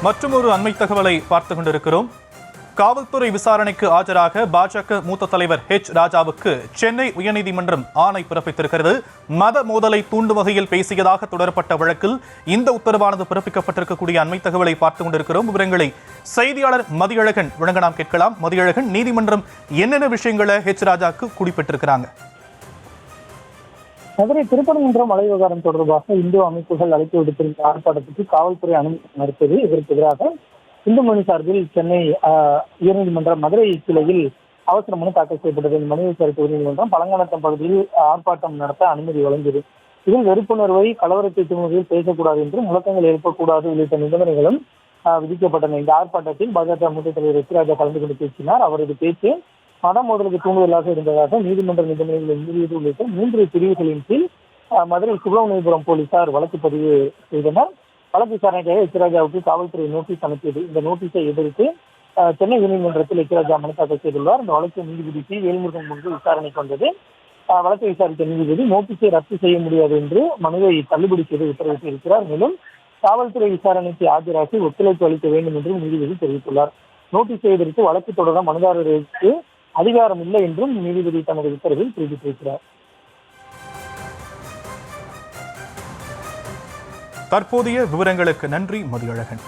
மற்றொரு அண்மை தகவலை பார்த்துக் கொண்டிருக்கிறோம். காவல்துறை விசாரணைக்கு ஆஜராக பாஜக மூத்த தலைவர் ராஜாவுக்கு சென்னை உயர்நீதிமன்றம் ஆணை பிறப்பித்திருக்கிறது. மத மோதலை தூண்டும் வகையில் பேசியதாக தொடரப்பட்ட வழக்கில் இந்த உத்தரவானது பிறப்பிக்கப்பட்டிருக்கக்கூடிய அண்மை தகவலை பார்த்துக் கொண்டிருக்கிறோம். விவரங்களை செய்தியாளர் மதியழகன் வழங்க நாம் கேட்கலாம். மதியழகன், நீதிமன்றம் என்னென்ன விஷயங்களை ராஜாவுக்கு குறிப்பிட்டிருக்கிறாங்க? மதுரை திருப்பரங்குன்றம் மலை விவகாரம் தொடர்பாக இந்து அமைப்புகள் அழைப்பு விடுத்திருந்த ஆர்ப்பாட்டத்துக்கு காவல்துறை அனுமதி மறுத்தது. இதற்கு எதிராக இந்து மணி சார்பில் சென்னை உயர்நீதிமன்ற மதுரை கிளையில் அவசர மனு தாக்கல் செய்யப்பட்டது. இந்த மனு விசாரித்த உயர்நீதிமன்றம் பழங்கானத்தம் பகுதியில் ஆர்ப்பாட்டம் நடத்த அனுமதி வழங்கியது. இதில் வெறுப்புணர்வை கலவரத்தை தூண்டுவதில் பேசக்கூடாது என்றும் முழக்கங்கள் எழுப்பக்கூடாது உள்ளிட்ட நிபந்தனைகளும் விதிக்கப்பட்டன. இந்த ஆர்ப்பாட்டத்தில் பாஜக மூத்த தலைவர் ராஜா கலந்து கொண்டு பேசினார். அவரது பேச்சு மத மோதலுக்கு தூண்டுதலாக இருந்ததாக நீதிமன்ற நிபந்தனைகளை மீறியது உள்ளிட்ட 3 பிரிவுகளின் கீழ் மதுரை சுப்பிரமணியபுரம் போலீசார் வழக்கு பதிவு செய்தனர். வழக்கு விசாரணைக்காக ராஜாவுக்கு காவல்துறை நோட்டீஸ் அனுப்பியது. இந்த நோட்டீஸை எதிர்த்து சென்னை உயர்நீதிமன்றத்தில் ராஜா மனு தாக்கல் செய்துள்ளார். இந்த வழக்கு நீதிபதி டி வேல்முருகன் முன்பு விசாரணைக்கு வந்தது. வழக்கை விசாரித்த நீதிபதி நோட்டீஸை ரத்து செய்ய முடியாது என்று மனுவை தள்ளுபடி செய்து உத்தரவிட்டிருக்கிறார். மேலும் காவல்துறை விசாரணைக்கு ஆஜராகி ஒத்துழைப்பு அளிக்க வேண்டும் என்றும் நீதிபதி தெரிவித்துள்ளார். நோட்டீஸை எதிர்த்து வழக்கு தொடர மனுதாரருக்கு அதிகாரம் இல்லை என்றும் நீதிபதி தனது உத்தரவில் தெரிவித்திருக்கிறார். தற்போதைய விவரங்களுக்கு நன்றி மதியழகன்.